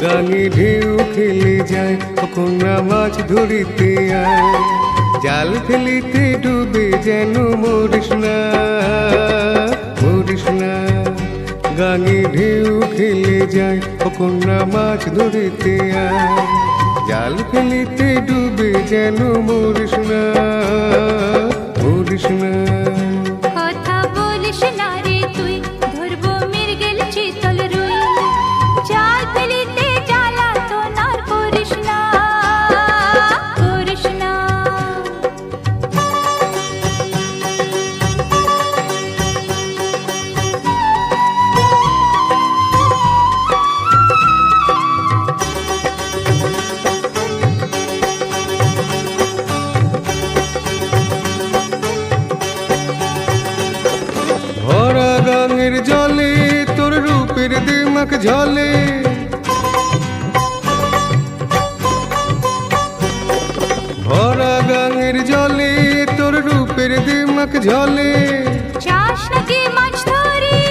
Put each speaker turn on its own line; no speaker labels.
গাঙে ঢেউ খেলে যায় কন্যা মাছ ধরিতে আয়, জাল ফেলিতে ডুবে যেন মরিস না, মরিস না। গাঙে ঢেউ খেলে যায় কন্যা মাছ ধরিতে আয়, জাল ফেলিতে ডুবে যেন মরিস না, মরিস না।
কথা বলিস না রে তুই, ধরবো মৃগেল চিতল রুই, জাল ফেলিতে জ্বালাতন আর করিস না, করিস না।
ভরা গাঙের জলে তোর রূপের দিমাক ঝলে, ভরা গাঙের জলে তোর রূপের দিমাক ঝলে।
চাস নাকি মাছ ধরি